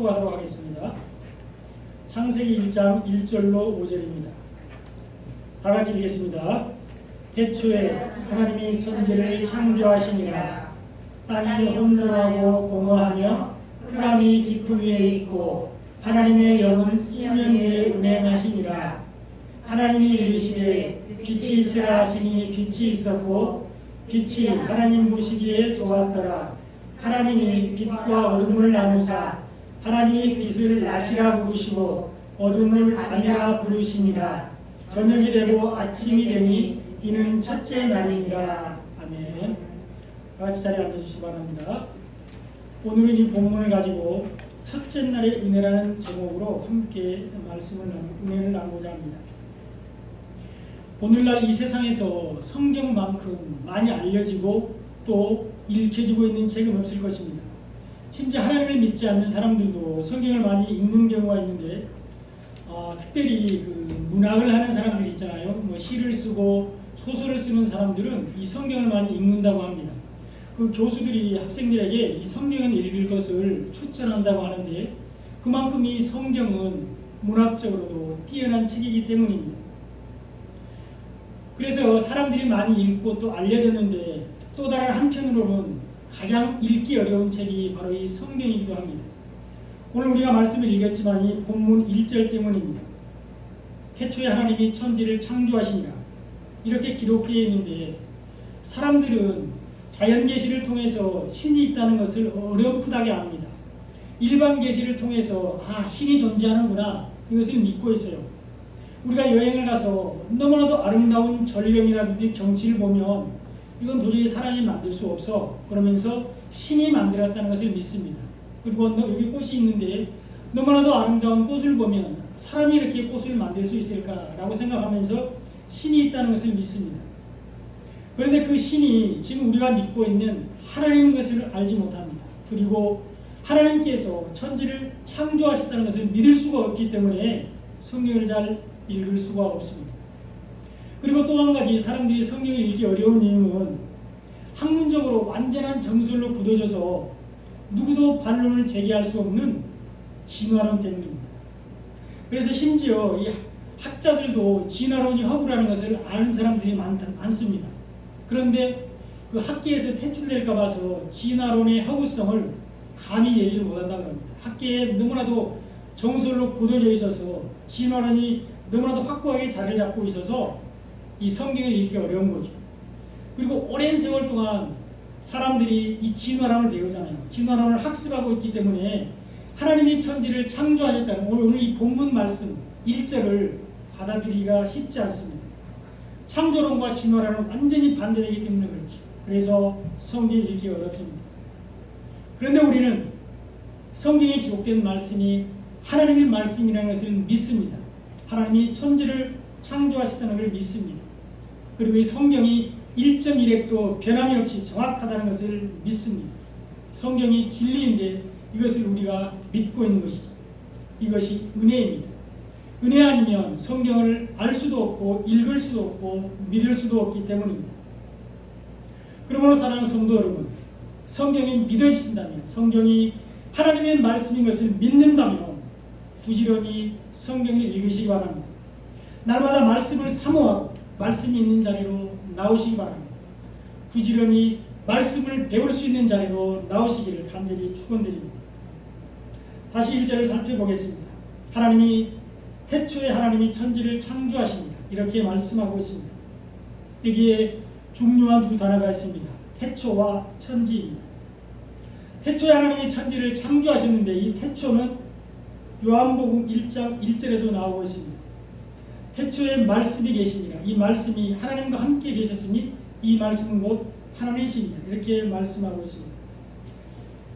합독하도록 하겠습니다. 창세기 1장 1절로 5절입니다. 다 같이 읽겠습니다. 태초에 하나님이 천지를 창조하시니라. 땅이 혼돈하고 공허하며 흑암이 깊음 위에 있고 하나님의 영은 수면 위에 운행하시니라. 하나님이 이르시되 빛이 있으라 하시니 빛이 있었고 빛이 하나님 보시기에 좋았더라. 하나님이 빛과 어둠을 나누사 하나님이 빛을 낮이라 부르시고 어둠을 밤이라 부르시니라. 저녁이 되고 아침이 되니 이는 첫째 날이니라. 아멘. 다같이 자리에 앉아주시기 바랍니다. 오늘은 이 본문을 가지고 첫째 날의 은혜라는 제목으로 함께 은혜를 나누고자 합니다. 오늘날 이 세상에서 성경만큼 많이 알려지고 또 읽혀지고 있는 책은 없을 것입니다. 심지어 하나님을 믿지 않는 사람들도 성경을 많이 읽는 경우가 있는데 특별히 문학을 하는 사람들 있잖아요. 뭐 시를 쓰고 소설을 쓰는 사람들은 이 성경을 많이 읽는다고 합니다. 그 교수들이 학생들에게 이 성경을 읽을 것을 추천한다고 하는데 그만큼 이 성경은 문학적으로도 뛰어난 책이기 때문입니다. 그래서 사람들이 많이 읽고 또 알려졌는데 또 다른 한편으로는 가장 읽기 어려운 책이 바로 이 성경이기도 합니다. 오늘 우리가 말씀을 읽었지만 이 본문 1절 때문입니다. 태초에 하나님이 천지를 창조하시니라 이렇게 기록되어 있는데 사람들은 자연 계시를 통해서 신이 있다는 것을 어렴풋하게 압니다. 일반 계시를 통해서 신이 존재하는구나 이것을 믿고 있어요. 우리가 여행을 가서 너무나도 아름다운 전령이라든지 경치를 보면 이건 도저히 사람이 만들 수 없어 그러면서 신이 만들었다는 것을 믿습니다. 그리고 여기 꽃이 있는데 너무나도 아름다운 꽃을 보면 사람이 이렇게 꽃을 만들 수 있을까라고 생각하면서 신이 있다는 것을 믿습니다. 그런데 그 신이 지금 우리가 믿고 있는 하나님인 것을 알지 못합니다. 그리고 하나님께서 천지를 창조하셨다는 것을 믿을 수가 없기 때문에 성경을 잘 읽을 수가 없습니다. 그리고 또 한 가지 사람들이 성경을 읽기 어려운 이유는 학문적으로 완전한 정설로 굳어져서 누구도 반론을 제기할 수 없는 진화론 때문입니다. 그래서 심지어 이 학자들도 진화론이 허구라는 것을 아는 사람들이 많습니다. 그런데 그 학계에서 퇴출될까 봐서 진화론의 허구성을 감히 얘기를 못한다고 합니다. 학계에 너무나도 정설로 굳어져 있어서 진화론이 너무나도 확고하게 자리를 잡고 있어서 이 성경을 읽기 어려운 거죠. 그리고 오랜 세월 동안 사람들이 이 진화론을 배우잖아요. 진화론을 학습하고 있기 때문에 하나님이 천지를 창조하셨다는 오늘 이 본문 말씀 1절을 받아들이기가 쉽지 않습니다. 창조론과 진화론은 완전히 반대되기 때문에 그렇죠. 그래서 성경을 읽기 어렵습니다. 그런데 우리는 성경에 기록된 말씀이 하나님의 말씀이라는 것을 믿습니다. 하나님이 천지를 창조하셨다는 걸 믿습니다. 그리고 이 성경이 1.1획도 변함이 없이 정확하다는 것을 믿습니다. 성경이 진리인데 이것을 우리가 믿고 있는 것이죠. 이것이 은혜입니다. 은혜 아니면 성경을 알 수도 없고 읽을 수도 없고 믿을 수도 없기 때문입니다. 그러므로 사랑하는 성도 여러분, 성경이 믿어지신다면, 성경이 하나님의 말씀인 것을 믿는다면 부지런히 성경을 읽으시기 바랍니다. 날마다 말씀을 사모하고 말씀이 있는 자리로 나오시기 바랍니다. 부지런히 말씀을 배울 수 있는 자리로 나오시기를 간절히 축원드립니다. 다시 1절을 살펴보겠습니다. 태초에 하나님이 천지를 창조하십니다. 이렇게 말씀하고 있습니다. 여기에 중요한 두 단어가 있습니다. 태초와 천지입니다. 태초에 하나님이 천지를 창조하셨는데 이 태초는 요한복음 1장 1절에도 나오고 있습니다. 태초에 말씀이 계시니라. 이 말씀이 하나님과 함께 계셨으니 이 말씀은 곧 하나님이십니다. 이렇게 말씀하고 있습니다.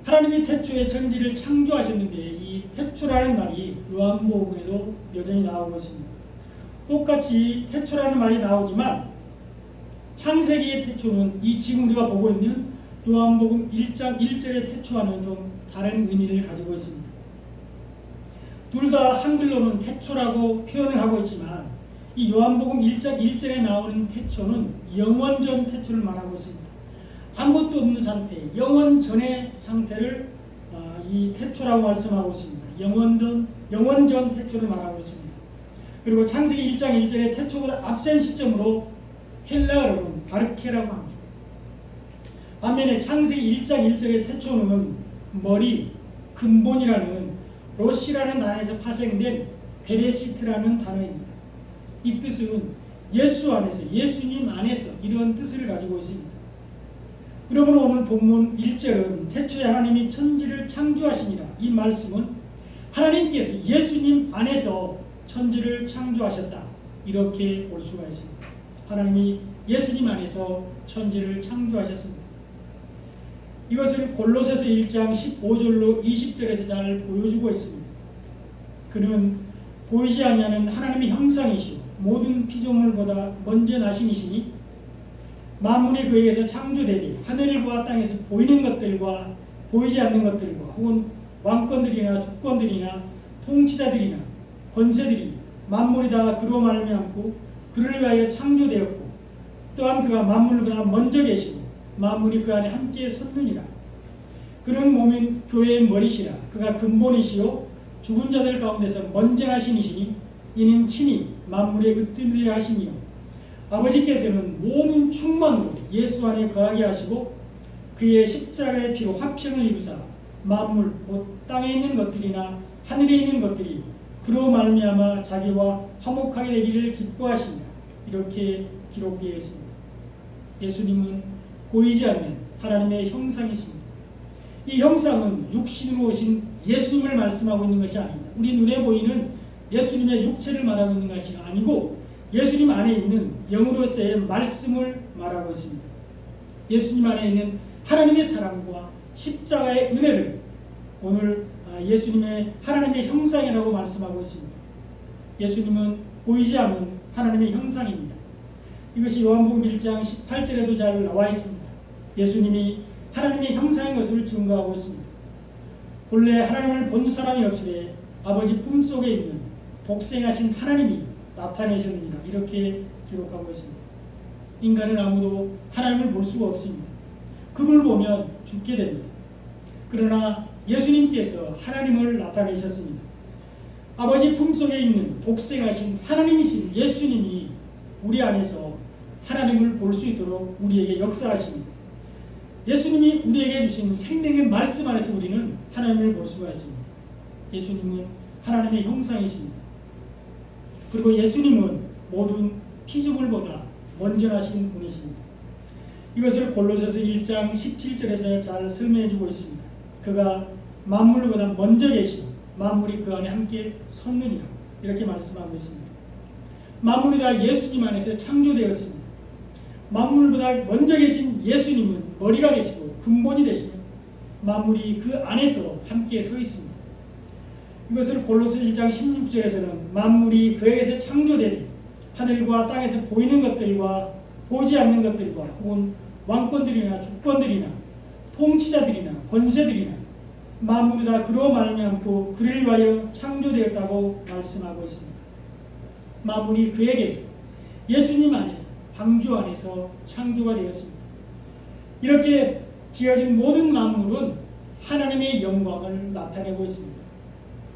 하나님이 태초에 천지를 창조하셨는데 이 태초라는 말이 요한복음에도 여전히 나오고 있습니다. 똑같이 태초라는 말이 나오지만 창세기의 태초는 이 지금 우리가 보고 있는 요한복음 1장 1절의 태초와는 좀 다른 의미를 가지고 있습니다. 둘 다 한글로는 태초라고 표현을 하고 있지만 이 요한복음 1장 1절에 나오는 태초는 영원전 태초를 말하고 있습니다. 아무것도 없는 상태, 영원 전의 상태를 이 태초라고 말씀하고 있습니다. 영원전 태초를 말하고 있습니다. 그리고 창세기 1장 1절의 태초보다 앞선 시점으로 헬라어로는 아르케라고 합니다. 반면에 창세기 1장 1절의 태초는 머리, 근본이라는 로시라는 단어에서 파생된 베레시트라는 단어입니다. 이 뜻은 예수 안에서, 예수님 안에서 이런 뜻을 가지고 있습니다. 그러므로 오늘 본문 1절은 태초에 하나님이 천지를 창조하시니라. 이 말씀은 하나님께서 예수님 안에서 천지를 창조하셨다. 이렇게 볼 수가 있습니다. 하나님이 예수님 안에서 천지를 창조하셨습니다. 이것을 골로새서 1장 15절로 20절에서 잘 보여주고 있습니다. 그는 보이지 아니하는 하나님의 형상이시오 모든 피조물보다 먼저 나신이시니 만물이 그에게서 창조되되 하늘과 땅에서 보이는 것들과 보이지 않는 것들과 혹은 왕권들이나 주권들이나 통치자들이나 권세들이 만물이 다 그로 말미암고 그를 위하여 창조되었고 또한 그가 만물보다 먼저 계시고 만물이 그 안에 함께 섰느니라. 그는 몸인 교회의 머리시라. 그가 근본이시요 죽은 자들 가운데서 먼저 나신이시니 이는 친히 만물의 으뜸이라 하시니요 아버지께서는 모든 충만으로 예수 안에 거하게 하시고 그의 십자가의 피로 화평을 이루사 만물 곧 땅에 있는 것들이나 하늘에 있는 것들이 그로 말미암아 자기와 화목하게 되기를 기뻐하시니라. 이렇게 기록되어 있습니다. 예수님은 보이지 않는 하나님의 형상이십니다. 이 형상은 육신으로 오신 예수님을 말씀하고 있는 것이 아닙니다. 우리 눈에 보이는 예수님의 육체를 말하고 있는 것이 아니고 예수님 안에 있는 영으로서의 말씀을 말하고 있습니다. 예수님 안에 있는 하나님의 사랑과 십자가의 은혜를 오늘 예수님의 하나님의 형상이라고 말씀하고 있습니다. 예수님은 보이지 않는 하나님의 형상입니다. 이것이 요한복음 1장 18절에도 잘 나와 있습니다. 예수님이 하나님의 형상인 것을 증거하고 있습니다. 본래 하나님을 본 사람이 없으되 아버지 품속에 있는 독생하신 하나님이 나타내셨느니라. 이렇게 기록하고 있습니다. 인간은 아무도 하나님을 볼 수가 없습니다. 그분을 보면 죽게 됩니다. 그러나 예수님께서 하나님을 나타내셨습니다. 아버지 품속에 있는 독생하신 하나님이신 예수님이 우리 안에서 하나님을 볼 수 있도록 우리에게 역사하십니다. 예수님이 우리에게 주신 생명의 말씀 안에서 우리는 하나님을 볼 수가 있습니다. 예수님은 하나님의 형상이십니다. 그리고 예수님은 모든 피조물보다 먼저 나신 분이십니다. 이것을 골로새서 1장 17절에서 잘 설명해 주고 있습니다. 그가 만물보다 먼저 계시고 만물이 그 안에 함께 섰느니라. 이렇게 말씀하고 있습니다. 만물이 다 예수님 안에서 창조되었습니다. 만물보다 먼저 계신 예수님은 머리가 되시고 근본이 되시며 만물이 그 안에서 함께 서 있습니다. 이것을 골로새 1장 16절에서는 만물이 그에게서 창조되되 하늘과 땅에서 보이는 것들과 보지 않는 것들과 혹은 왕권들이나 주권들이나 통치자들이나 권세들이나 만물이 다 그로 말미암고 그를 위하여 창조되었다고 말씀하고 있습니다. 만물이 그에게서 예수님 안에서 방주 안에서 창조가 되었습니다. 이렇게 지어진 모든 만물은 하나님의 영광을 나타내고 있습니다.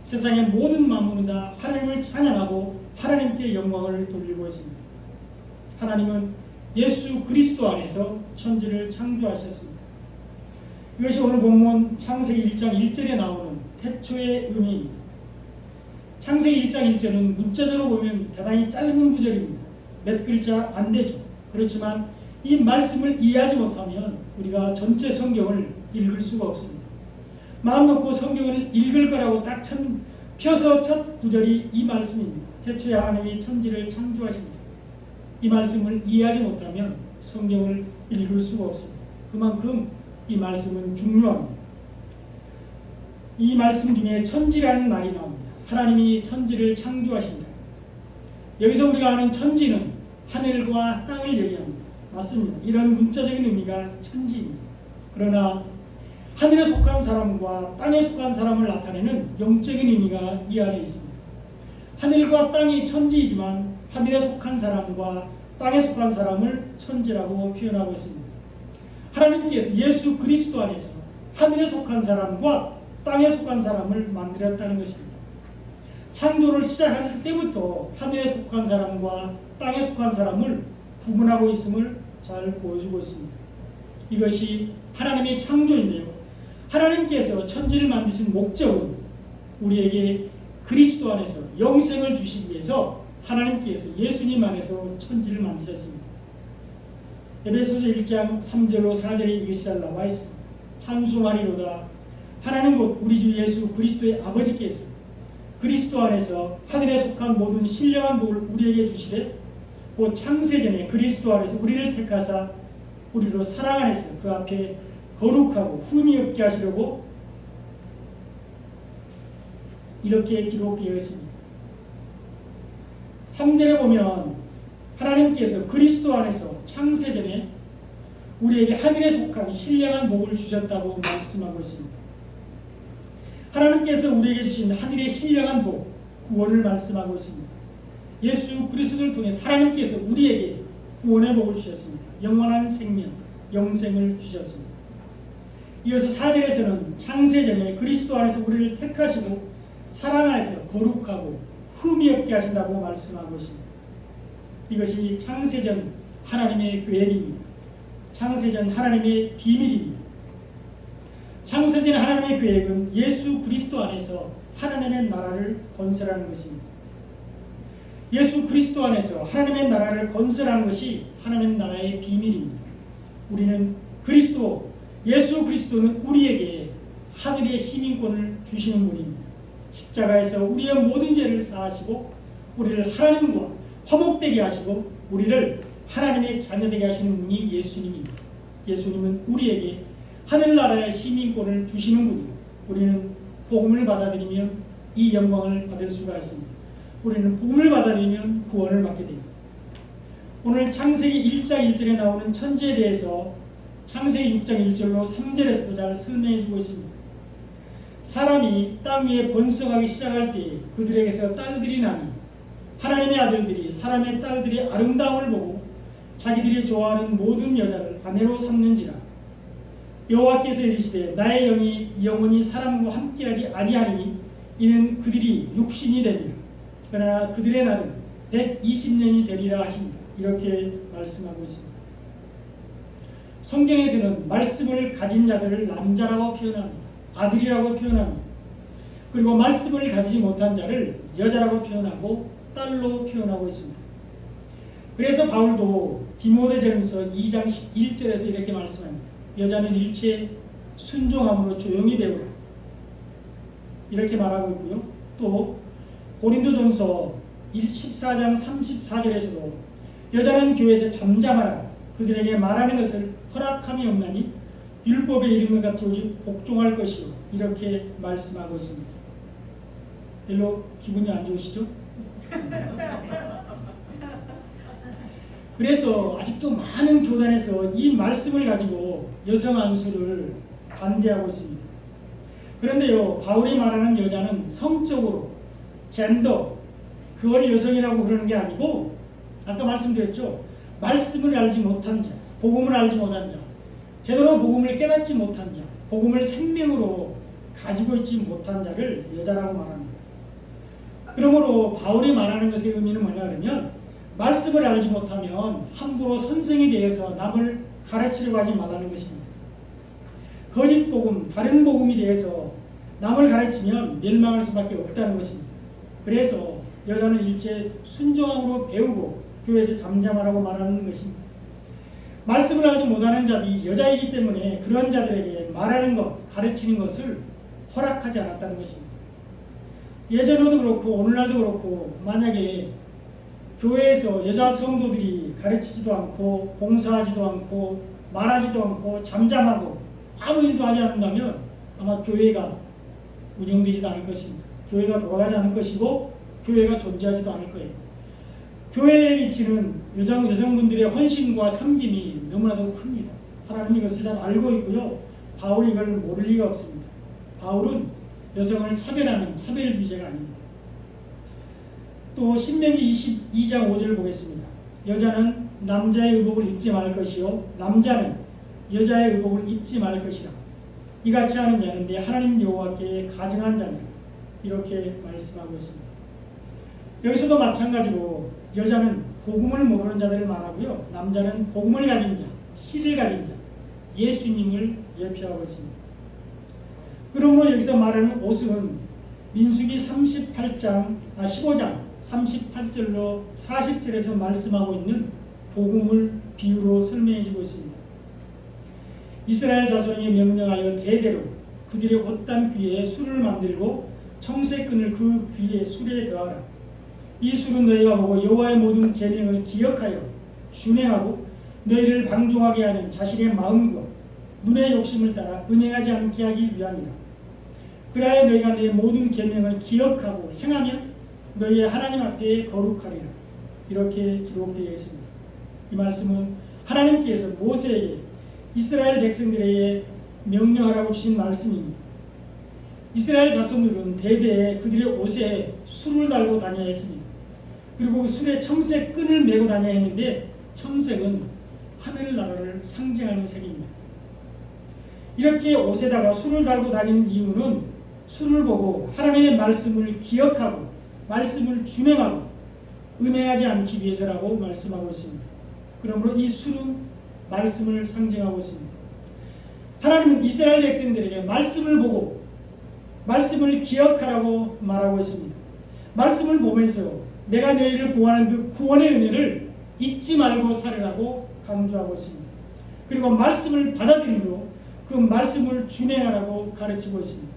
세상의 모든 만물은 다 하나님을 찬양하고 하나님께 영광을 돌리고 있습니다. 하나님은 예수 그리스도 안에서 천지를 창조하셨습니다. 이것이 오늘 본문 창세기 1장 1절에 나오는 태초의 의미입니다. 창세기 1장 1절은 문자적으로 보면 대단히 짧은 구절입니다. 몇 글자 안 되죠. 그렇지만 이 말씀을 이해하지 못하면 우리가 전체 성경을 읽을 수가 없습니다. 마음 놓고 성경을 읽을 거라고 딱 펴서 첫 구절이 이 말씀입니다. 태초에 하나님이 천지를 창조하십니다. 이 말씀을 이해하지 못하면 성경을 읽을 수가 없습니다. 그만큼 이 말씀은 중요합니다. 이 말씀 중에 천지라는 말이 나옵니다. 하나님이 천지를 창조하십니다. 여기서 우리가 아는 천지는 하늘과 땅을 얘기합니다. 맞습니다. 이런 문자적인 의미가 천지입니다. 그러나 하늘에 속한 사람과 땅에 속한 사람을 나타내는 영적인 의미가 이 안에 있습니다. 하늘과 땅이 천지이지만 하늘에 속한 사람과 땅에 속한 사람을 천지라고 표현하고 있습니다. 하나님께서 예수 그리스도 안에서 하늘에 속한 사람과 땅에 속한 사람을 만들었다는 것입니다. 창조를 시작할 때부터 하늘에 속한 사람과 땅에 속한 사람을 구분하고 있음을 잘 보여주고 있습니다. 이것이 하나님의 창조인데요. 하나님께서 천지를 만드신 목적은 우리에게 그리스도 안에서 영생을 주시기 위해서 하나님께서 예수님 안에서 천지를 만드셨습니다. 에베소서 1장 3절로 4절에 이것이 잘 나와 있습니다. 찬송하리로다 하나님 곧 우리 주 예수 그리스도의 아버지께서 그리스도 안에서 하늘에 속한 모든 신령한 복을 우리에게 주시되 곧 창세전에 그리스도 안에서 우리를 택하사 우리로 사랑 안에서 그 앞에 거룩하고 흠이 없게 하시려고 이렇게 기록되어 있습니다. 3절에 보면 하나님께서 그리스도 안에서 창세전에 우리에게 하늘에 속한 신령한 복을 주셨다고 말씀하고 있습니다. 하나님께서 우리에게 주신 하늘의 신령한 복, 구원을 말씀하고 있습니다. 예수 그리스도를 통해서 하나님께서 우리에게 구원의 복을 주셨습니다. 영원한 생명, 영생을 주셨습니다. 이어서 4절에서는 창세전에 그리스도 안에서 우리를 택하시고 사랑 안에서 거룩하고 흠이 없게 하신다고 말씀하고 있습니다. 이것이 창세전 하나님의 계획입니다. 창세전 하나님의 비밀입니다. 창세전 하나님의 계획은 예수 그리스도 안에서 하나님의 나라를 건설하는 것입니다. 예수 그리스도 안에서 하나님의 나라를 건설하는 것이 하나님 나라의 비밀입니다. 우리는 그리스도, 예수 그리스도는 우리에게 하늘의 시민권을 주시는 분입니다. 십자가에서 우리의 모든 죄를 사하시고 우리를 하나님과 화목되게 하시고 우리를 하나님의 자녀되게 하시는 분이 예수님입니다. 예수님은 우리에게 하늘나라의 시민권을 주시는 분입니다. 우리는 복음을 받아들이면 이 영광을 받을 수가 있습니다. 우리는 복음을 받아들이면 구원을 받게 됩니다. 오늘 창세기 1장 1절에 나오는 천지에 대해서 창세기 6장 1절로 3절에서도 잘 설명해 주고 있습니다. 사람이 땅 위에 번성하기 시작할 때 그들에게서 딸들이 나니 하나님의 아들들이 사람의 딸들의 아름다움을 보고 자기들이 좋아하는 모든 여자를 아내로 삼는지라. 여호와께서 이르시되 나의 영이 영원히 사람과 함께하지 아니하리니 이는 그들이 육신이 됩니다. 그러나 그들의 날은 120년이 되리라 하십니다. 이렇게 말씀하고 있습니다. 성경에서는 말씀을 가진 자들을 남자라고 표현합니다. 아들이라고 표현합니다. 그리고 말씀을 가지지 못한 자를 여자라고 표현하고 딸로 표현하고 있습니다. 그래서 바울도 디모데전서 2장 1절에서 이렇게 말씀합니다. 여자는 일체 순종함으로 조용히 배우라. 이렇게 말하고 있고요. 또 고린도전서 14장 34절에서도 여자는 교회에서 잠잠하라. 그들에게 말하는 것을 허락함이 없나니 율법에 이른 것 같이 오직 복종할 것이요. 이렇게 말씀하고 있습니다. 별로 기분이 안 좋으시죠? 그래서 아직도 많은 교단에서 이 말씀을 가지고 여성 안수를 반대하고 있습니다. 그런데요, 바울이 말하는 여자는 성적으로 젠더, 그걸 여성이라고 그러는 게 아니고 아까 말씀드렸죠. 말씀을 알지 못한 자, 복음을 알지 못한 자, 제대로 복음을 깨닫지 못한 자, 복음을 생명으로 가지고 있지 못한 자를 여자라고 말합니다. 그러므로 바울이 말하는 것의 의미는 뭐냐 그러면 말씀을 알지 못하면 함부로 선생이 되어서 남을 가르치려고 하지 말라는 것입니다. 거짓 복음, 다른 복음에 대해서 남을 가르치면 멸망할 수밖에 없다는 것입니다. 그래서 여자는 일체 순종함으로 배우고 교회에서 잠잠하라고 말하는 것입니다. 말씀을 알지 못하는 자들이 여자이기 때문에 그런 자들에게 말하는 것, 가르치는 것을 허락하지 않았다는 것입니다. 예전에도 그렇고 오늘날도 그렇고 만약에 교회에서 여자 성도들이 가르치지도 않고 봉사하지도 않고 말하지도 않고 잠잠하고 아무 일도 하지 않는다면 아마 교회가 운영되지도 않을 것입니다. 교회가 돌아가지 않을 것이고 교회가 존재하지도 않을 거예요. 교회의 위치는 여성분들의 헌신과 섬김이 너무나도 큽니다. 하나님 이것을 잘 알고 있고요. 바울이 이걸 모를 리가 없습니다. 바울은 여성을 차별하는 차별주의자가 아닙니다. 또 신명기 22장 5절 보겠습니다. 여자는 남자의 의복을 입지 말 것이요 남자는 여자의 의복을 입지 말 것이라. 이같이 하는 자는 내 하나님 여호와께 가증한 자니라. 이렇게 말씀하고 있습니다. 여기서도 마찬가지로 여자는 복음을 모르는 자들을 말하고요, 남자는 복음을 가진 자, 씨를 가진 자, 예수님을 예표하고 있습니다. 그러므로 여기서 말하는 옷은 민수기 15장 38절로 40절에서 말씀하고 있는 복음을 비유로 설명해주고 있습니다. 이스라엘 자손에게 명령하여 대대로 그들의 옷단 귀에 술을 만들고 청새끈을 그 귀에 술에 더하라. 이 술은 너희가 보고 여호와의 모든 계명을 기억하여 준행하고 너희를 방종하게 하는 자신의 마음과 눈의 욕심을 따라 은행하지 않게 하기 위함이라. 그래야 너희가 내 모든 계명을 기억하고 행하면 너희의 하나님 앞에 거룩하리라. 이렇게 기록되어 있습니다. 이 말씀은 하나님께서 모세에게 이스라엘 백성들에게 명령하라고 주신 말씀입니다. 이스라엘 자손들은 대대에 그들의 옷에 술을 달고 다녀야 했습니다. 그리고 그 술에 청색끈을 메고 다녀야 했는데, 청색은 하늘나라를 상징하는 색입니다. 이렇게 옷에다가 술을 달고 다니는 이유는 술을 보고 하나님의 말씀을 기억하고 말씀을 준행하고 음행하지 않기 위해서라고 말씀하고 있습니다. 그러므로 이 술은 말씀을 상징하고 있습니다. 하나님은 이스라엘 백성들에게 말씀을 보고 말씀을 기억하라고 말하고 있습니다. 말씀을 보면서 내가 너희를 구하는 그 구원의 은혜를 잊지 말고 살으라고 강조하고 있습니다. 그리고 말씀을 받아들이므로 그 말씀을 준행하라고 가르치고 있습니다.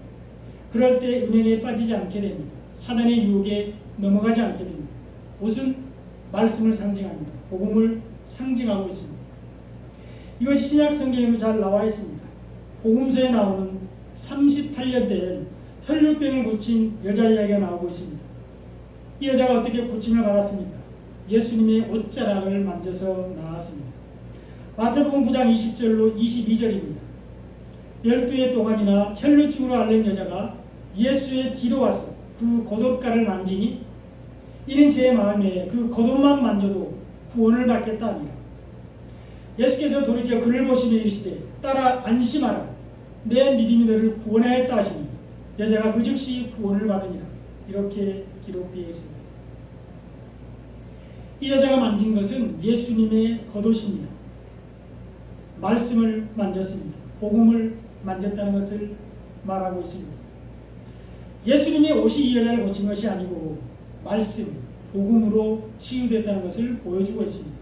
그럴 때 은행에 빠지지 않게 됩니다. 사단의 유혹에 넘어가지 않게 됩니다. 옷은 말씀을 상징합니다. 복음을 상징하고 있습니다. 이것이 신약 성경에도 잘 나와 있습니다. 복음서에 나오는 38년 된 혈류병을 고친 여자 이야기가 나오고 있습니다. 이 여자가 어떻게 고침을 받았습니까? 예수님의 옷자락을 만져서 나았습니다. 마태복음 9장 20절로 22절입니다. 12해 동안이나 혈류증으로 앓는 여자가 예수의 뒤로 와서 그 겉옷가를 만지니 이는 제 마음에 그 겉옷만 만져도 구원을 받겠다 하니라. 예수께서 돌이켜 그를 보시며 이르시되 따라 안심하라. 내 믿음이 너를 구원하였다 하시니 여자가 그 즉시 구원을 받으니라. 이렇게 기록되어 있습니다. 이 여자가 만진 것은 예수님의 겉옷입니다. 말씀을 만졌습니다. 복음을 만졌다는 것을 말하고 있습니다. 예수님의 옷이 이 여자를 고친 것이 아니고 말씀, 복음으로 치유됐다는 것을 보여주고 있습니다.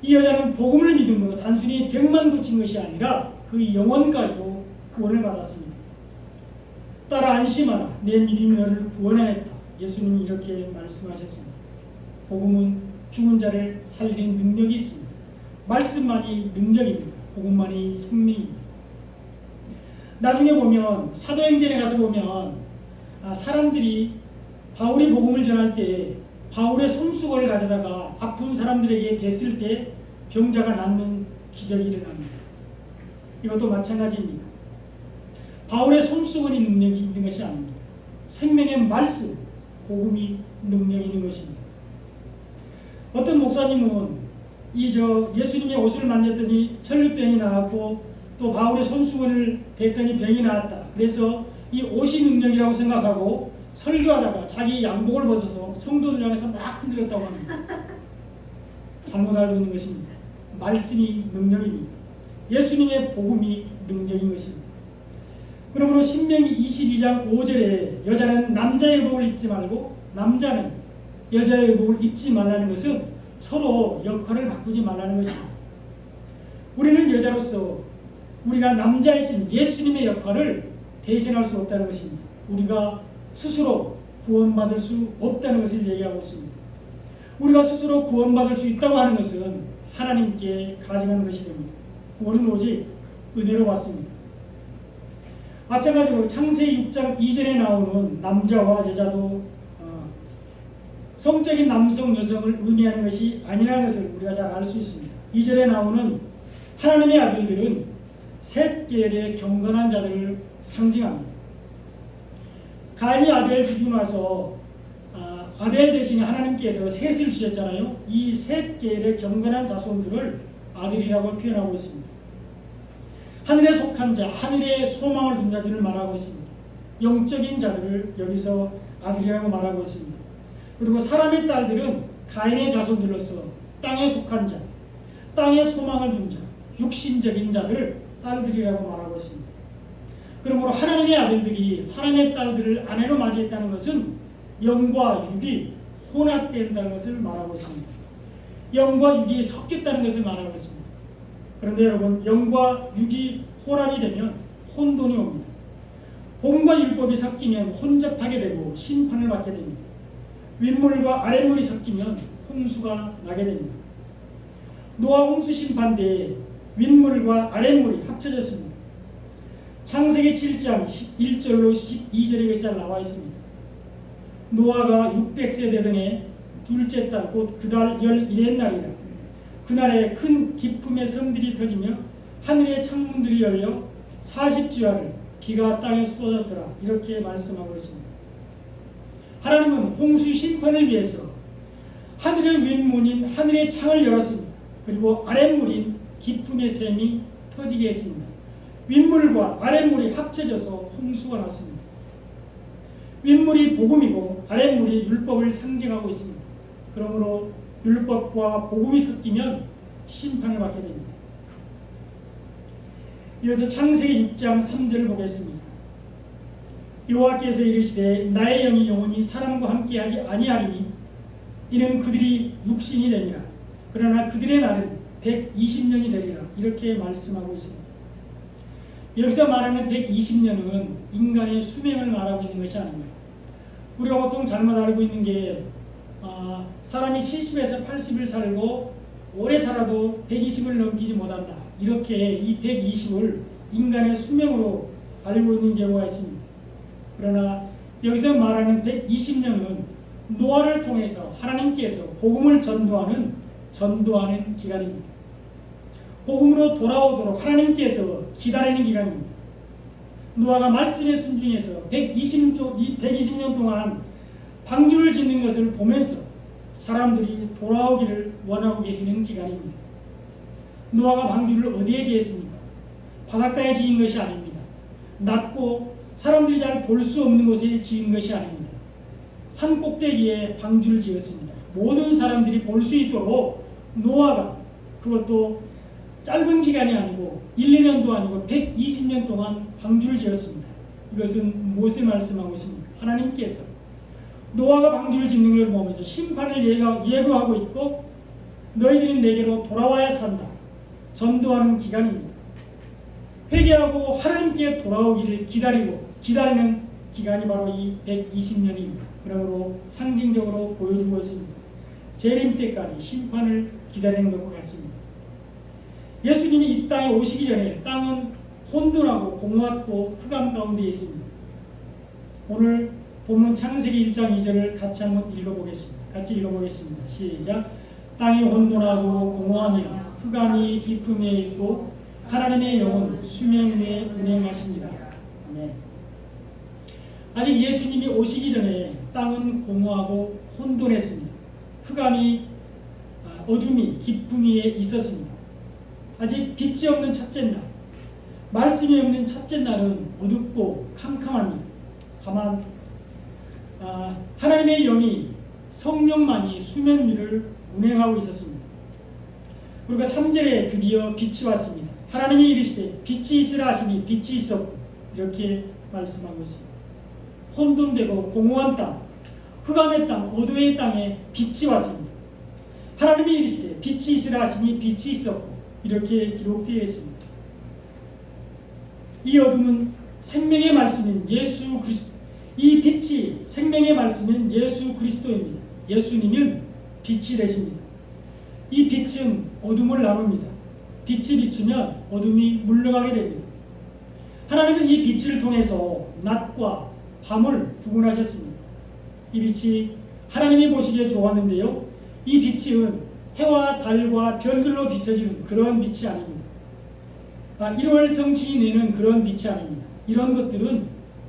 이 여자는 복음을 믿음으로 단순히 병만 고친 것이 아니라 그 영혼까지도 구원을 받았습니다. 따라 안심하라. 내 믿음이 너를 구원하였다. 예수님이 이렇게 말씀하셨습니다. 복음은 죽은 자를 살리는 능력이 있습니다. 말씀만이 능력입니다. 복음만이 생명입니다. 나중에 보면 사도행전에 가서 보면 사람들이 바울이 복음을 전할 때 바울의 손수건을 가져다가 아픈 사람들에게 댔을 때 병자가 낫는 기적이 일어납니다. 이것도 마찬가지입니다. 바울의 손수건이 능력이 있는 것이 아닙니다. 생명의 말씀, 복음이 능력이 있는 것입니다. 어떤 목사님은 예수님의 옷을 만졌더니 혈류병이 나왔고 또 바울의 손수건을 댔더니 병이 나았다. 그래서 이 옷이 능력이라고 생각하고 설교하다가 자기 양복을 벗어서 성도들 향해서 막 흔들었다고 합니다. 잘못 알고 있는 것입니다. 말씀이 능력입니다. 예수님의 복음이 능력인 것입니다. 그러므로 신명기 22장 5절에 여자는 남자의 의복을 입지 말고 남자는 여자의 의복을 입지 말라는 것은 서로 역할을 바꾸지 말라는 것입니다. 우리는 여자로서 우리가 남자이신 예수님의 역할을 대신할 수 없다는 것입니다. 우리가 스스로 구원받을 수 없다는 것을 얘기하고 있습니다. 우리가 스스로 구원받을 수 있다고 하는 것은 하나님께 가증하는 것이 됩니다. 구원은 오직 은혜로 받습니다. 마찬가지로 창세기 6장 2절에 나오는 남자와 여자도 성적인 남성, 여성을 의미하는 것이 아니라는 것을 우리가 잘 알 수 있습니다. 2절에 나오는 하나님의 아들들은 셋 계열의 경건한 자들을 상징합니다. 가인이 아벨 죽이고 나서 아벨 대신에 하나님께서 셋을 주셨잖아요. 이 셋 계열의 경건한 자손들을 아들이라고 표현하고 있습니다. 하늘에 속한 자, 하늘에 소망을 둔 자들을 말하고 있습니다. 영적인 자들을 여기서 아들이라고 말하고 있습니다. 그리고 사람의 딸들은 가인의 자손들로서 땅에 속한 자, 땅에 소망을 둔 자, 육신적인 자들 딸들이라고 말하고 있습니다. 그러므로 하나님의 아들들이 사람의 딸들을 아내로 맞이했다는 것은 영과 육이 혼합된다는 것을 말하고 있습니다. 영과 육이 섞였다는 것을 말하고 있습니다. 그런데 여러분, 영과 육이 혼합이 되면 혼돈이 옵니다. 복음과 율법이 섞이면 혼잡하게 되고 심판을 받게 됩니다. 윗물과 아랫물이 섞이면 홍수가 나게 됩니다. 노아 홍수 심판 때에 윗물과 아랫물이 합쳐졌습니다. 창세기 7장 1절로 12절에 이것이 나와 있습니다. 노아가 600세 되던 해 둘째 달 곧 그달 11의 날이라. 그날에 큰 기품의 섬들이 터지며 하늘의 창문들이 열려 40주야를 비가 땅에서 쏟았더라. 이렇게 말씀하고 있습니다. 하나님은 홍수 심판을 위해서 하늘의 윗문인 하늘의 창을 열었습니다. 그리고 아랫물인 기품의 샘이 터지게 했습니다. 윗물과 아랫물이 합쳐져서 홍수가 났습니다. 윗물이 복음이고 아랫물이 율법을 상징하고 있습니다. 그러므로 율법과 복음이 섞이면 심판을 받게 됩니다. 이어서 창세기 6장 3절을 보겠습니다. 여호와께서 이르시되 나의 영이 영원히 사람과 함께하지 아니하리니 이는 그들이 육신이 됨이라. 그러나 그들의 날은 120년이 되리라. 이렇게 말씀하고 있습니다. 여기서 말하는 120년은 인간의 수명을 말하고 있는 것이 아닙니다. 우리가 보통 잘못 알고 있는 게 사람이 70에서 80을 살고 오래 살아도 120을 넘기지 못한다. 이렇게 이 120을 인간의 수명으로 알고 있는 경우가 있습니다. 그러나 여기서 말하는 120년은 노아를 통해서 하나님께서 복음을 전도하는 기간입니다. 복음으로 돌아오도록 하나님께서 기다리는 기간입니다. 노아가 말씀에 순종해서 120년 동안 방주를 짓는 것을 보면서 사람들이 돌아오기를 원하고 계시는 기간입니다. 노아가 방주를 어디에 지었습니까? 바닷가에 지은 것이 아닙니다. 낮고 사람들이 잘 볼 수 없는 곳에 지은 것이 아닙니다. 산 꼭대기에 방주를 지었습니다. 모든 사람들이 볼 수 있도록 노아가, 그것도 짧은 기간이 아니고 1, 2년도 아니고 120년 동안 방주를 지었습니다. 이것은 무엇을 말씀하고 있습니까? 하나님께서 노아가 방주를 짓는 걸 보면서 심판을 예고하고 있고 너희들은 내게로 돌아와야 산다. 전도하는 기간입니다. 회개하고 하나님께 돌아오기를 기다리는 기간이 바로 이 120년입니다. 그러므로 상징적으로 보여주고 있습니다. 재림 때까지 심판을 기다리는 것과 같습니다. 예수님이 이 땅에 오시기 전에 땅은 혼돈하고 공허하고 흑암 가운데 있습니다. 오늘 본문 창세기 1장 2절을 같이 한번 읽어보겠습니다. 시작. 땅이 혼돈하고 공허하며 흑암이 깊음에 있고 하나님의 영은 수면 위에 운행하십니다. 아멘. 아직 예수님이 오시기 전에 땅은 공허하고 혼돈했습니다. 흑암이 어둠이 깊음 위에 있었습니다. 아직 빛이 없는 첫째 날, 말씀이 없는 첫째 날은 어둡고 캄캄합니다. 다만 하나님의 영이 성령만이 수면 위를 운행하고 있었습니다. 그리고 3절에 드디어 빛이 왔습니다. 하나님이 이르시되 빛이 있으라 하시니 빛이 있었고 이렇게 말씀하고 있습니다. 혼돈되고 공허한 땅, 흑암의 땅, 어두의 땅에 빛이 왔습니다. 하나님이 이르시되 빛이 있으라 하시니 빛이 있었고 이렇게 기록되어 있습니다. 이 어둠은 생명의 말씀인 예수 그리스도, 이 빛이 생명의 말씀인 예수 그리스도입니다. 예수님은 빛이 되십니다. 이 빛은 어둠을 나눕니다. 빛이 비추면 어둠이 물러가게 됩니다. 하나님은 이 빛을 통해서 낮과 밤을 구분하셨습니다. 이 빛이 하나님이 보시기에 좋았는데요, 이 빛은 해와 달과 별들로 비춰지는 그런 빛이 아닙니다. 1월 성신이 내는 그런 빛이 아닙니다. 이런 것들은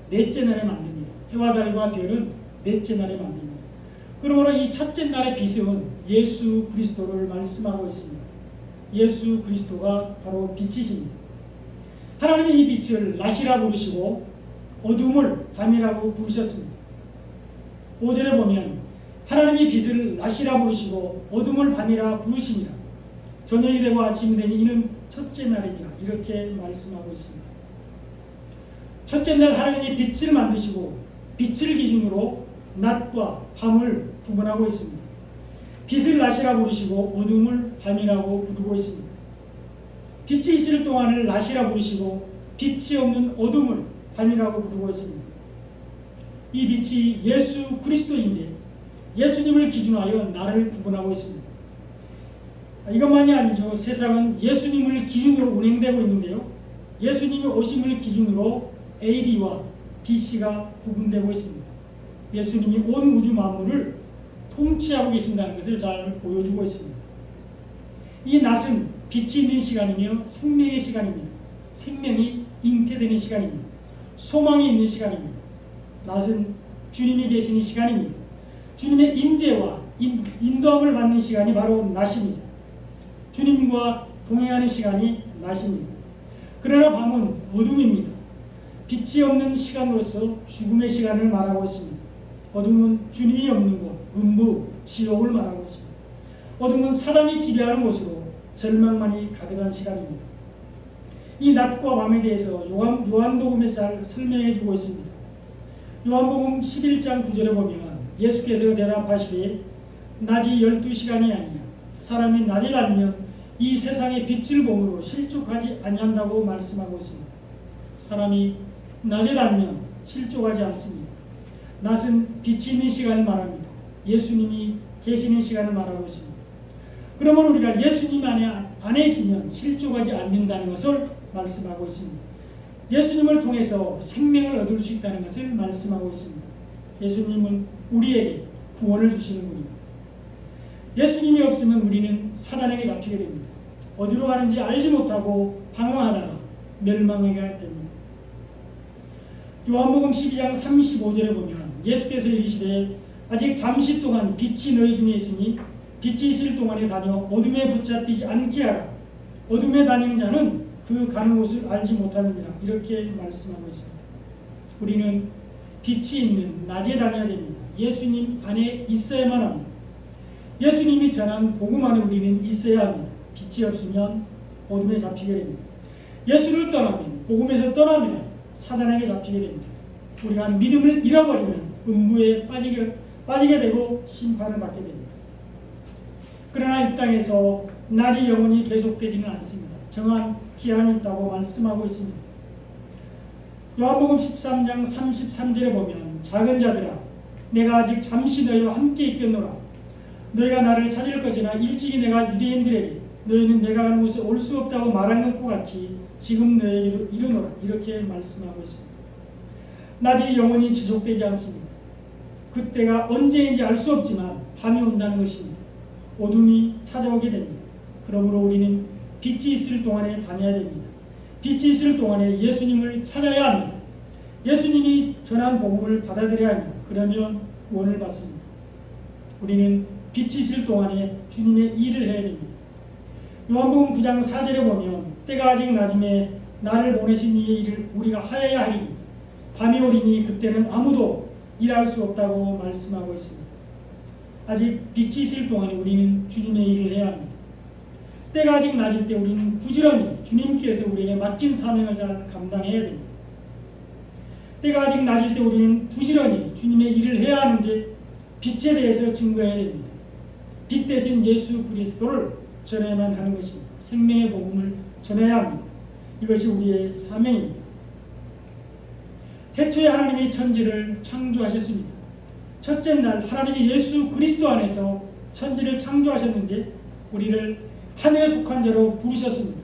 넷째 날에 만듭니다. 해와 달과 별은 넷째 날에 만듭니다. 그러므로 이 첫째 날의 빛은 예수 그리스도를 말씀하고 있습니다. 예수 그리스도가 바로 빛이십니다. 하나님이 이 빛을 낮이라 부르시고 어둠을 밤이라고 부르셨습니다. 5절에 보면 하나님이 빛을 낮이라 부르시고 어둠을 밤이라 부르시니라. 저녁이 되고 아침이 되니 이는 첫째 날이니라. 이렇게 말씀하고 있습니다. 첫째 날 하나님이 빛을 만드시고 빛을 기준으로 낮과 밤을 구분하고 있습니다. 빛을 낮이라 부르시고 어둠을 밤이라고 부르고 있습니다. 빛이 있을 동안을 낮이라 부르시고 빛이 없는 어둠을 밤이라고 부르고 있습니다. 이 빛이 예수 그리스도인데 예수님을 기준하여 나를 구분하고 있습니다. 이것만이 아니죠. 세상은 예수님을 기준으로 운행되고 있는데요. 예수님이 오심을 기준으로 AD와 BC가 구분되고 있습니다. 예수님이 온 우주 만물을 통치하고 계신다는 것을 잘 보여주고 있습니다. 이 낮은 빛이 있는 시간이며 생명의 시간입니다. 생명이 잉태되는 시간입니다. 소망이 있는 시간입니다. 낮은 주님이 계시는 시간입니다. 주님의 임재와 인도함을 받는 시간이 바로 낮입니다. 주님과 동행하는 시간이 낮입니다. 그러나 밤은 어둠입니다. 빛이 없는 시간으로서 죽음의 시간을 말하고 있습니다. 어둠은 주님이 없는 곳, 음부, 지옥을 말하고 있습니다. 어둠은 사단이 지배하는 곳으로 절망만이 가득한 시간입니다. 이 낮과 밤에 대해서 요한복음에서 잘 설명해 주고 있습니다. 요한복음 11장 9절에 보면 예수께서 대답하시되 낮이 12시간이 아니냐 사람이 낮에 다니면 이 세상의 빛을 보므로 실족하지 아니한다고 말씀하고 있습니다. 사람이 낮에 다니면 실족하지 않습니다. 낮은 빛이 있는 시간을 말합니다. 예수님이 계시는 시간을 말하고 있습니다. 그러면 우리가 예수님 안에 있으면 실족하지 않는다는 것을 말씀하고 있습니다. 예수님을 통해서 생명을 얻을 수 있다는 것을 말씀하고 있습니다. 예수님은 우리에게 구원을 주시는 분입니다. 예수님이 없으면 우리는 사단에게 잡히게 됩니다. 어디로 가는지 알지 못하고 방황하다가 멸망하게 됩니다. 요한복음 12장 35절에 보면 예수께서 이르시되 아직 잠시 동안 빛이 너희 중에 있으니 빛이 있을 동안에 다녀 어둠에 붙잡히지 않게 하라. 어둠에 다니는 자는 그 가는 곳을 알지 못하느니라. 이렇게 말씀하고 있습니다. 우리는 빛이 있는 낮에 다녀야 됩니다. 예수님 안에 있어야만 합니다. 예수님이 전한 복음 안에 우리는 있어야 합니다. 빛이 없으면 어둠에 잡히게 됩니다. 예수를 떠나면, 복음에서 떠나면 사단에게 잡히게 됩니다. 우리가 믿음을 잃어버리면 음부에 빠지게 되고 심판을 받게 됩니다. 그러나 이 땅에서 낮이 영원히 계속되지는 않습니다. 정한 기한이 있다고 말씀하고 있습니다. 요한복음 13장 33절에 보면 작은 자들아 내가 아직 잠시 너희와 함께 있겠노라. 너희가 나를 찾을 것이나 일찍이 내가 유대인들에게 너희는 내가 가는 곳에 올 수 없다고 말한 것과 같이 지금 너희에게로 이르노라. 이렇게 말씀하고 있습니다. 낮이 영원히 지속되지 않습니다. 그때가 언제인지 알 수 없지만 밤이 온다는 것입니다. 어둠이 찾아오게 됩니다. 그러므로 우리는 빛이 있을 동안에 다녀야 됩니다. 빛이 있을 동안에 예수님을 찾아야 합니다. 예수님이 전한 복음을 받아들여야 합니다. 그러면 구원을 받습니다. 우리는 빛이 있을 동안에 주님의 일을 해야 됩니다. 요한복음 9장 4절에 보면 때가 아직 낮음에 나를 보내신 이의 일을 우리가 하여야 하리니 밤이 오리니 그때는 아무도 일할 수 없다고 말씀하고 있습니다. 아직 빛이 있을 동안에 우리는 주님의 일을 해야 합니다. 때가 아직 낮을 때 우리는 부지런히 주님께서 우리에게 맡긴 사명을 잘 감당해야 됩니다. 때가 아직 낮을 때 우리는 부지런히 주님의 일을 해야 하는데 빛에 대해서 증거해야 됩니다. 빛 대신 예수 그리스도를 전해야만 하는 것입니다. 생명의 복음을 전해야 합니다. 이것이 우리의 사명입니다. 태초에 하나님이 천지를 창조하셨습니다. 첫째 날 하나님이 예수 그리스도 안에서 천지를 창조하셨는데 우리를 하늘에 속한 자로 부르셨습니다.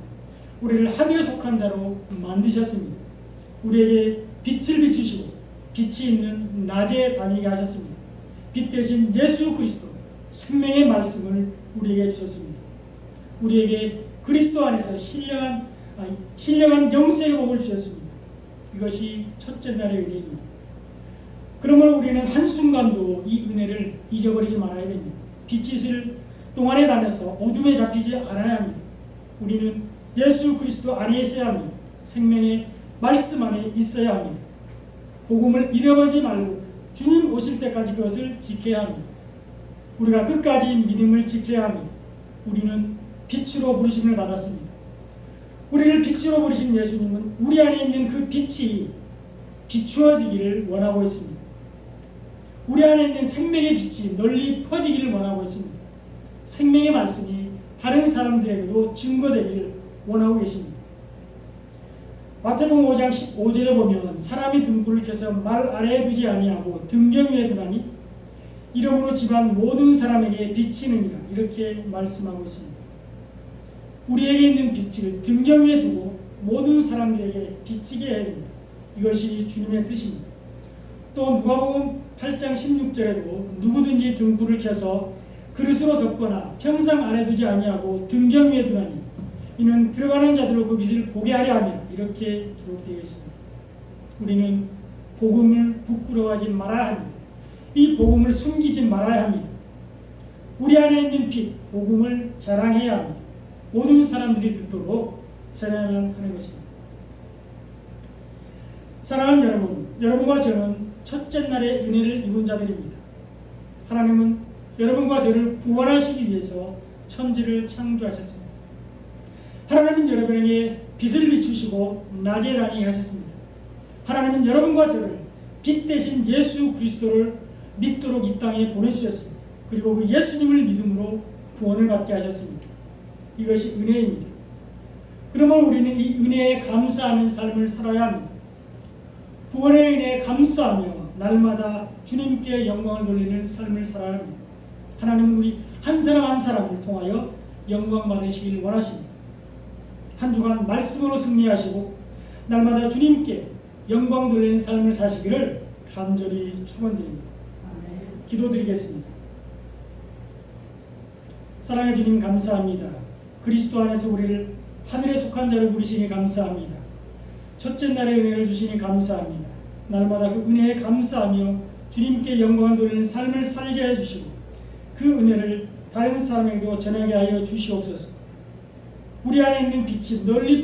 우리를 하늘에 속한 자로 만드셨습니다. 우리에게 빛을 비추시고 빛이 있는 낮에 다니게 하셨습니다. 빛 대신 예수 그리스도 생명의 말씀을 우리에게 주셨습니다. 우리에게 그리스도 안에서 신령한 영생의 복을 주셨습니다. 이것이 첫째 날의 은혜입니다. 그러므로 우리는 한순간도 이 은혜를 잊어버리지 말아야 됩니다. 빛이 있을 동안에 다녀서 어둠에 잡히지 않아야 합니다. 우리는 예수 그리스도 안에 있어야 합니다. 생명의 말씀 안에 있어야 합니다. 복음을 잃어버리지 말고 주님 오실 때까지 그것을 지켜야 합니다. 우리가 끝까지 믿음을 지켜야 합니다. 우리는 빛으로 부르심을 받았습니다. 우리를 빛으로 부르신 예수님은 우리 안에 있는 그 빛이 비추어지기를 원하고 있습니다. 우리 안에 있는 생명의 빛이 널리 퍼지기를 원하고 있습니다. 생명의 말씀이 다른 사람들에게도 증거되기를 원하고 계십니다. 마태복음 5장 15절에 보면 사람이 등불을 켜서 말 아래에 두지 아니하고 등경 위에 두나니 이러므로 집안 모든 사람에게 비치느니라 이렇게 말씀하고 있습니다. 우리에게 있는 빛을 등경 위에 두고 모든 사람들에게 비치게 해야 됩니다. 이것이 주님의 뜻입니다. 또 누가복음 8장 16절에도 누구든지 등불을 켜서 그릇으로 덮거나 평상 안에 두지 아니하고 등경 위에 두나니 이는 들어가는 자들로 그 빛을 보게 하려 함이라 이렇게 기록되어 있습니다. 우리는 복음을 부끄러워하지 말아야 합니다. 이 복음을 숨기지 말아야 합니다. 우리 안에 있는 빛, 복음을 자랑해야 합니다. 모든 사람들이 듣도록 전해야만 하는 것입니다. 사랑하는 여러분, 여러분과 저는 첫째 날의 은혜를 입은 자들입니다. 하나님은 여러분과 저를 구원하시기 위해서 천지를 창조하셨습니다. 하나님은 여러분에게 빛을 비추시고 낮에 다니게 하셨습니다. 하나님은 여러분과 저를 빛 대신 예수 그리스도를 믿도록 이 땅에 보내주셨습니다. 그리고 그 예수님을 믿음으로 구원을 받게 하셨습니다. 이것이 은혜입니다. 그러면 우리는 이 은혜에 감사하는 삶을 살아야 합니다. 구원의 은혜에 감사하며 날마다 주님께 영광을 돌리는 삶을 살아야 합니다. 하나님은 우리 한 사람 한 사람을 통하여 영광 받으시길 원하십니다. 한 주간 말씀으로 승리하시고 날마다 주님께 영광 돌리는 삶을 사시기를 간절히 축원드립니다. 기도드리겠습니다. 사랑해 주님 감사합니다. 그리스도 안에서 우리를 하늘에 속한 자로 부르시니 감사합니다. 첫째 날의 은혜를 주시니 감사합니다. 날마다 그 은혜에 감사하며 주님께 영광을 돌리는 삶을 살게 해주시고 그 은혜를 다른 사람에게도 전하게 하여 주시옵소서. 우리 안에 있는 빛이 널리